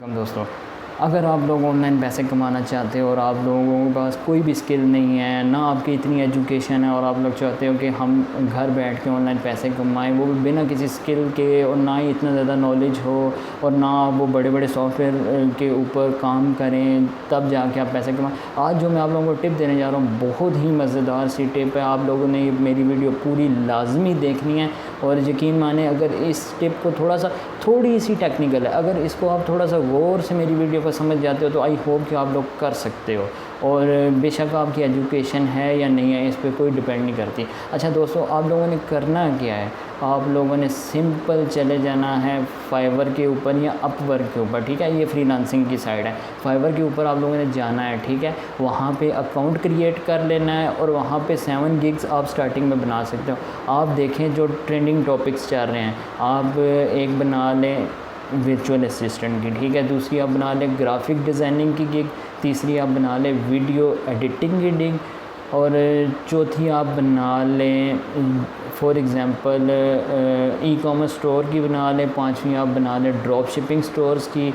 दोस्तों, अगर आप लोग ऑनलाइन पैसे कमाना चाहते हो और आप लोगों के पास कोई भी स्किल नहीं है, ना आपकी इतनी एजुकेशन है और आप लोग चाहते हो कि हम घर बैठ के ऑनलाइन पैसे कमाएं, वो भी बिना किसी स्किल के और ना ही इतना ज़्यादा नॉलेज हो और ना वो बड़े बड़े सॉफ्टवेयर के ऊपर काम करें, तब जाके आप पैसे कमाएं। आज जो मैं आप लोगों को टिप देने जा रहा हूँ, बहुत ही मज़ेदार सी टिप है। आप लोगों ने मेरी वीडियो पूरी लाजमी देखनी है और यकीन माने, अगर इस टिप को थोड़ी सी टेक्निकल है, अगर इसको आप थोड़ा सा गौर से मेरी वीडियो को समझ जाते हो तो आई होप कि आप लोग कर सकते हो। और बेशक आपकी एजुकेशन है या नहीं है, इस पर कोई डिपेंड नहीं करती। अच्छा दोस्तों, आप लोगों ने करना क्या है, आप लोगों ने सिंपल चले जाना है फाइवर के ऊपर या अपवर्क के ऊपर, ठीक है। ये फ्रीलांसिंग की साइड है। फाइवर के ऊपर आप लोगों ने जाना है, ठीक है। वहाँ पे अकाउंट क्रिएट कर लेना है और वहाँ पे 7 गिग्स आप स्टार्टिंग में बना सकते हो। आप देखें जो ट्रेंडिंग टॉपिक्स चल रहे हैं, आप एक बना लें वर्चुअल असिस्टेंट की, ठीक है। दूसरी आप बना लें ग्राफिक डिज़ाइनिंग की गिग, तीसरी आप बना लें वीडियो एडिटिंग की गिग, और चौथी आप बना लें for example e commerce store की बना लें, पांचवी आप बना लें ड्रॉप शिपिंग स्टोर्स की,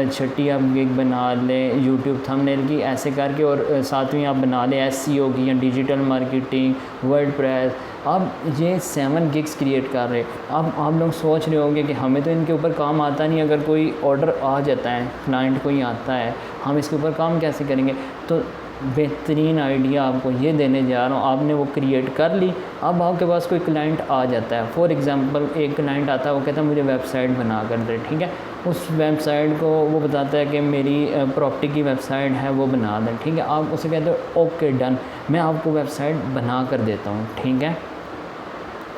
छठी आप गिग बना लें यूट्यूब थंबनेल की, ऐसे करके। और सातवीं आप बना लें एसईओ की या डिजिटल मार्केटिंग, वर्डप्रेस। आप ये 7 गिग्स क्रिएट कर रहे। अब आप लोग सोच रहे होंगे कि हमें तो इनके ऊपर काम आता नहीं, अगर कोई ऑर्डर आ जाता है, क्लाइंट कोई आता है, हम इसके ऊपर काम कैसे करेंगे। तो बेहतरीन आइडिया आपको ये देने जा रहा हूँ। आपने वो क्रिएट कर ली, अब आपके पास कोई क्लाइंट आ जाता है, फॉर एग्ज़ाम्पल एक क्लाइंट आता है, वो कहता है मुझे वेबसाइट बना कर दे, ठीक है। उस वेबसाइट को वो बताता है कि मेरी प्रॉपर्टी की वेबसाइट है, वो बना दें, ठीक है। आप उसे कहते हो ओके डन, मैं आपको वेबसाइट बना कर देता हूँ, ठीक है।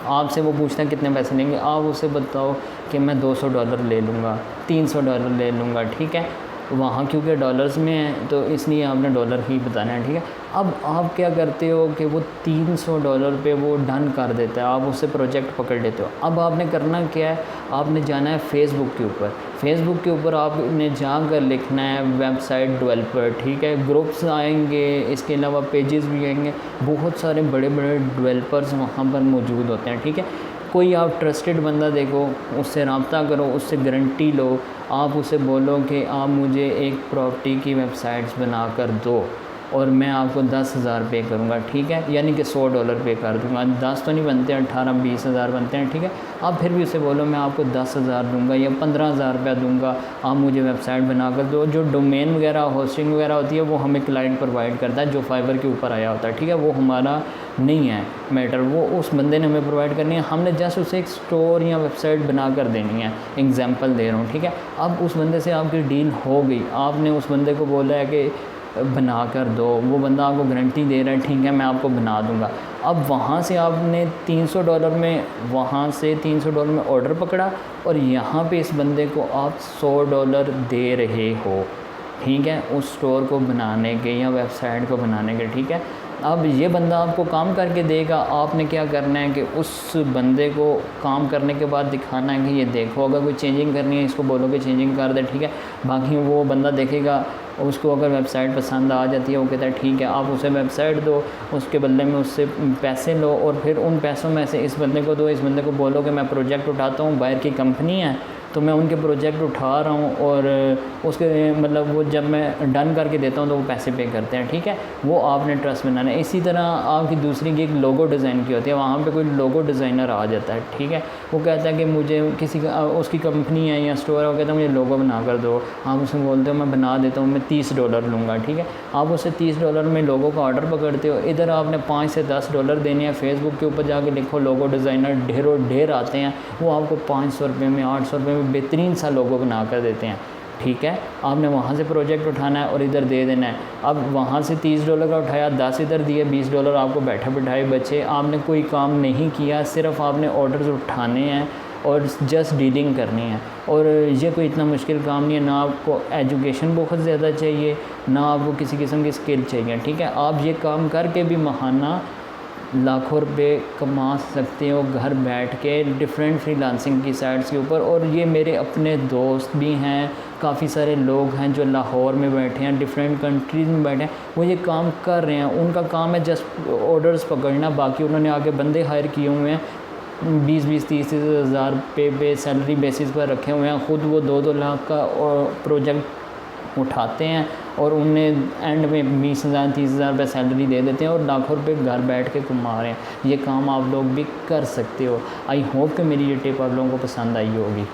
आपसे वो पूछता है कितने पैसे लेंगे, आप उसे बताओ कि मैं $200 ले लूँगा, $300 ले लूँगा, ठीक है। वहाँ क्योंकि डॉलर्स में है तो इसलिए आपने डॉलर ही बताना है, ठीक है। अब आप क्या करते हो कि वो $300 पे वो डन कर देता है, आप उससे प्रोजेक्ट पकड़ लेते हो। अब आपने करना क्या है, आपने जाना है फेसबुक के ऊपर। फेसबुक के ऊपर आपने जाकर लिखना है वेबसाइट डेवलपर, ठीक है। ग्रुप्स आएंगे, इसके अलावा पेजेस भी आएंगे, बहुत सारे बड़े बड़े डेवलपर्स वहाँ पर मौजूद होते हैं, ठीक है। कोई आप ट्रस्टेड बंदा देखो, उससे रब्ता करो, उससे गारंटी लो। आप उसे बोलो कि आप मुझे एक प्रॉपर्टी की वेबसाइट्स बना कर दो और मैं आपको 10,000 पे करूँगा, ठीक है। यानी कि $100 पे कर दूँगा। 10 तो नहीं बनते, 18-20 हज़ार बनते हैं, ठीक है। आप फिर भी उसे बोलो मैं आपको 10,000 दूँगा या 15,000 रुपया दूँगा, आप मुझे वेबसाइट बना कर दो। जो डोमेन वगैरह, होस्टिंग वगैरह होती है, वो हमें क्लाइंट प्रोवाइड करता है, जो फाइवर के ऊपर आया होता है, ठीक है। वो हमारा नहीं है मैटर, वो उस बंदे ने हमें प्रोवाइड करनी है। हमने जस्ट उसे एक स्टोर या वेबसाइट बना कर देनी है। एग्जांपल दे रहा हूँ, ठीक है। अब उस बंदे से आपकी डील हो गई, आपने उस बंदे को बोला है कि बना कर दो, वो बंदा आपको गारंटी दे रहा है, ठीक है मैं आपको बना दूंगा। अब वहाँ से आपने $300 में ऑर्डर पकड़ा और यहाँ पे इस बंदे को आप $100 दे रहे हो, ठीक है, उस स्टोर को बनाने के या वेबसाइट को बनाने के, ठीक है। अब ये बंदा आपको काम करके देगा, आपने क्या करना है कि उस बंदे को काम करने के बाद दिखाना है कि ये देखो, अगर कोई चेंजिंग करनी है इसको बोलो कि चेंजिंग कर दे, ठीक है। बाकी वो बंदा देखेगा, उसको अगर वेबसाइट पसंद आ जाती है, वो कहता है ठीक है, आप उसे वेबसाइट दो, उसके बदले में उससे पैसे लो और फिर उन पैसों में से इस बंदे को दो। इस बंदे को बोलो कि मैं प्रोजेक्ट उठाता हूँ, बाहर की कंपनी है तो मैं उनके प्रोजेक्ट उठा रहा हूँ और उसके मतलब वो जब मैं डन करके देता हूँ तो वो पैसे पे करते हैं, ठीक है। वो आपने ट्रस्ट बनाना है। इसी तरह आपकी दूसरी गिग लोगो डिज़ाइन की होती है। वहाँ पे कोई लोगो डिज़ाइनर आ जाता है, ठीक है। वो कहता है कि मुझे किसी का उसकी कंपनी है या स्टोर है, वो कहता है मुझे लोगो बना कर दो। आप उसमें बोलते हो मैं बना देता हूँ, मैं $30 लूँगा, ठीक है। आप उससे $30 में लोगो का ऑर्डर पकड़ते हो। इधर आपने $5 से $10 देने हैं। फेसबुक के ऊपर जाके लिखो लोगो डिज़ाइनर, ढेर आते हैं, वो आपको $500 में, $800 में बेहतरीन सा लोगो बना कर देते हैं, ठीक है। आपने वहाँ से प्रोजेक्ट उठाना है और इधर दे देना है। अब वहाँ से $30 का उठाया, 10 इधर दिए, $20 आपको बैठे बिठाए बचे। आपने कोई काम नहीं किया, सिर्फ आपने ऑर्डर्स उठाने हैं और जस्ट डीलिंग करनी है। और ये कोई इतना मुश्किल काम नहीं है, ना आपको एजुकेशन बहुत ज़्यादा चाहिए, ना आपको किसी किस्म की स्किल चाहिए, ठीक है। आप ये काम करके भी महाना लाखों रुपए कमा सकते हो घर बैठ के डिफरेंट फ्रीलांसिंग की साइट्स के ऊपर। और ये मेरे अपने दोस्त भी हैं, काफ़ी सारे लोग हैं जो लाहौर में बैठे हैं, डिफरेंट कंट्रीज़ में बैठे हैं, वो ये काम कर रहे हैं। उनका काम है जस्ट ऑर्डर्स पकड़ना, बाकी उन्होंने आगे बंदे हायर किए हुए हैं 20-20 30 हज़ार पे सैलरी बेसिस पर रखे हुए हैं, ख़ुद वो 2-2 लाख का प्रोजेक्ट उठाते हैं और उन्हें एंड में 20,000 30,000 रुपये सैलरी दे देते हैं और लाखों रुपये घर बैठ के कमा रहे हैं। ये काम आप लोग भी कर सकते हो। आई होप कि मेरी ये टिप आप लोगों को पसंद आई होगी।